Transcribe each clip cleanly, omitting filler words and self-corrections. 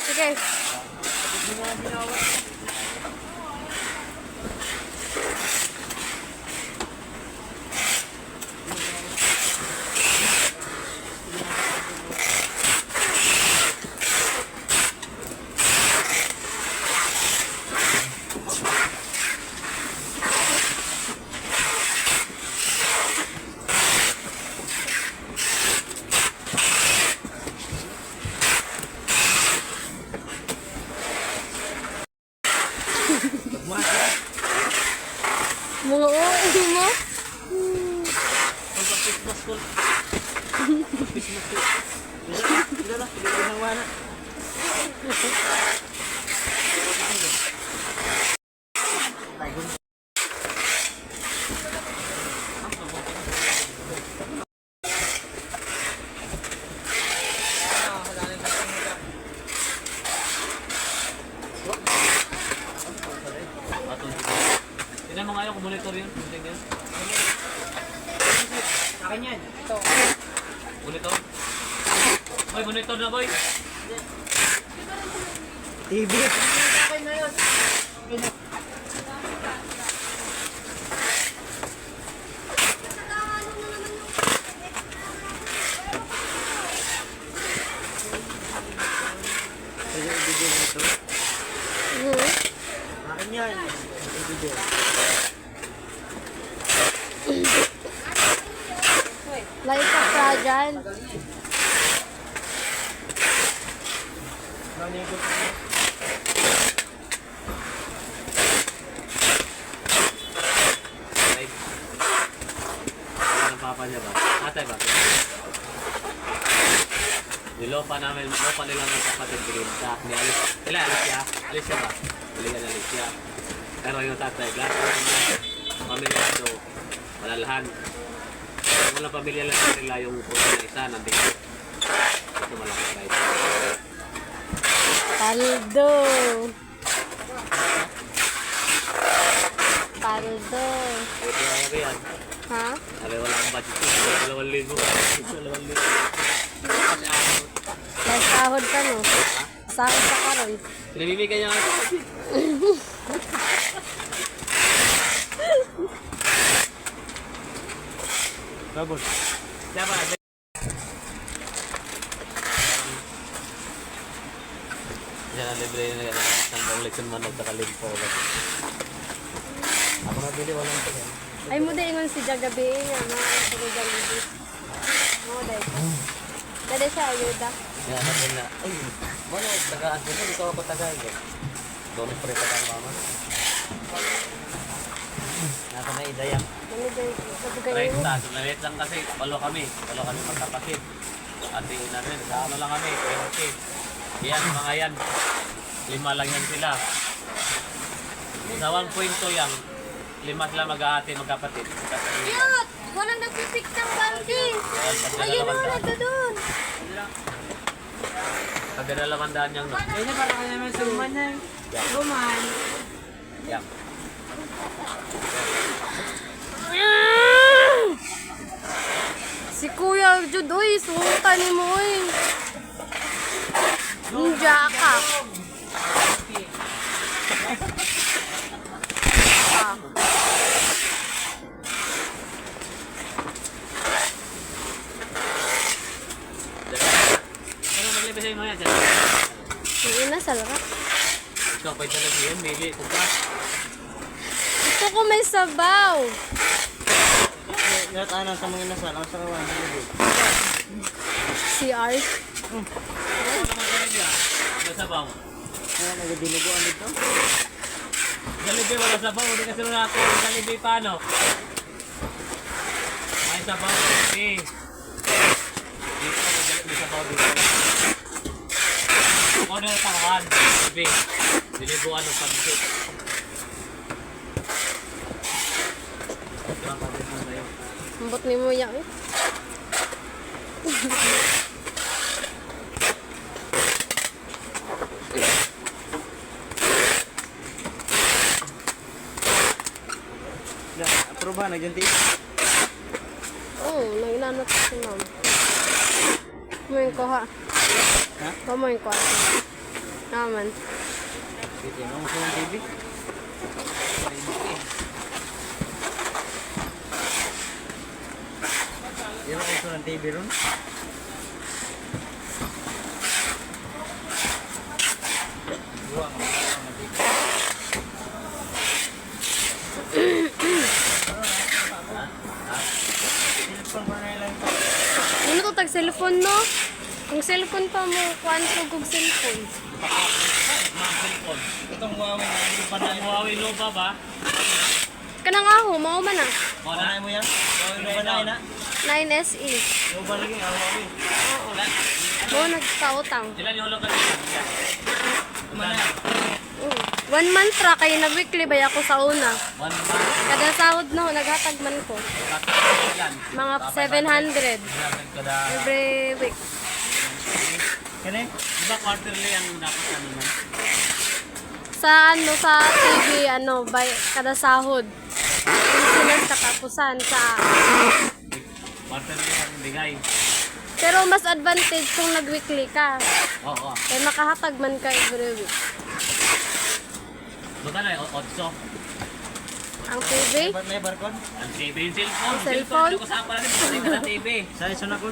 Sige. Mga OA mo? Tignan mo nga yung monitor yun. Tignan. Akin yan. Ito. Monitor? Boy, monitor na boy. TV. Akin na yun. Pwede i-video mo ito. Akin yan. I-video. Like a fragile. Nanigot mo. Ay. Ano ang papa niya ba? Atay ba? Nilopa namin, lopa nila ng kapatid green sa ni Alice. Sila Alicia. Alicia ba? Biligan na Alicia. Pero yung tatay, lahat ng pamilya ito, malalahan. Walang pamilya lang nila yung puso na isa, nandito. Ito malaki guys. Paldo. Paldo. Ito yung yan. Ha? Sabi wala akong budget ko. 2,000. 2,000. May sahod ka no? Sahod ka karon. Pinabibigyan niya nga ito. Babos. Siya ba? Siya na libre na yan. Ang leksyon man sa kalimpo. Ako nabili, walang ito. Ay mo din ingon si Jagabi nga na sa Jollibee. Mo dai. Dali siya ayuda. Yan natin na. Ay, wala. Tagaan ko. Ito ako tagaan. Doon pre tagaan mama. Nasa na idayang. Ano dai sa bugay Right, mo? taas. Maliit lang kasi. Walo kami magkapatid. Ate namin. Sa ano lang kami. 20. Yan, mga yan. 5 lang yan sila. Sa 1.2 yan. 5 sila mag-aate, magkapatid. Cute! Walang nagpipik ng banking. Ayun na nito doon. Pagdadalawandaan niyang no. Kaya para ka naman suman na. Suman. Yan. Si Kuya Jud, uy, suta ni mo, uy. Ninja ka. Ah. Ano maglibay sa'yo mga yan? Yung inasal ka. Ikaw pa'y talaga yun, mili. Kuka. Gusto ko may sabaw. Lahat anang sa mga inasal. Ang sarawan. CR. Ano naman kayo niya? Wala sabaw. Kaya nagadinuguan dito. Jollibee wala sabaw. Hindi kasi nung ako. Jollibee paano? May sabaw. Okay. Dito ako may sabaw dito. Kung ano yung tangan. Jollibee. Dilibuan ng pansit. Ito ang pansit na sa'yo. Ambot ni mo yan, eh. Approve ba? Nagyanti? Oo, naglanat si ma'am. Kumain ko ha. Ha? Kumain ko ha. Naman. Sige, ano gusto ng TV? Yan ang gusto ng TV ron? Buwang ang TV. Cellphone pa na lang. Ano to tag cellphone no? Kung cellphone pa mo, kuan ko kog cellphone. Mga cellphone. Itong Huawei na hindi pa na Ang Huawei Nova ba? Kanang aho, mao man na. Panay mo yan? Huawei ba na na? 9SE. Yung ba lagi ang Huawei? Oo. Mo nagkautang. Ilan yung hulog ka dito? Manay. 1 month ra kay nag-weekly bay ako sa una. 1 month. Kada sahod no, naghatag man ko. Ilan? Mga 700 Kada... every week. Kani? Di ba quarterly ang dapat ano man? Sa ano sa TV by kada sahod. Sinas katapusan sa Quarterly ang bigay. pero mas advantage kung nag-weekly ka. Oo. Kaya makahatag man ka every week. Buta na yung 8. Ang TV, Ba't may barcode? Ang TV yung cellphone. Cellphone? Hindi ko saan pala rin. Pwede ka sa TV. Sa iso na ko?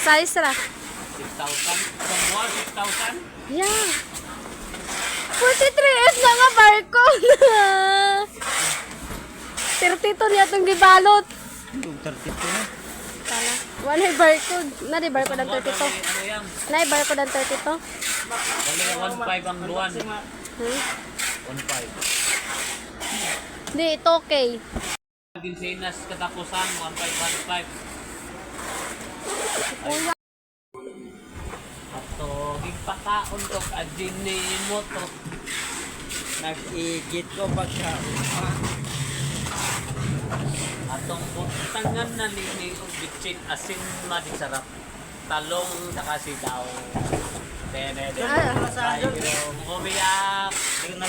size ra. 6,000. Isang buwan, 6,000. Yeah. 43S na nga barcode. 32 niya itong gibalot. Yung 32 na. Tala. Wala yung barcode. Na di barcode ang 32. Ano yan? Na yung barcode ang 32. Wala yung 1,500 ang buwan. Hmm? 1,500. Di, ito okay. Ginsinas katapusan, 1,515. Ato, gigpakaon to, adjini mo to. Nag-igit ko pagka Atong butangan na ni bitchin asin madi sarap. Talong saka sidaw. Dene. Ah. Umiyak. Hindi ko na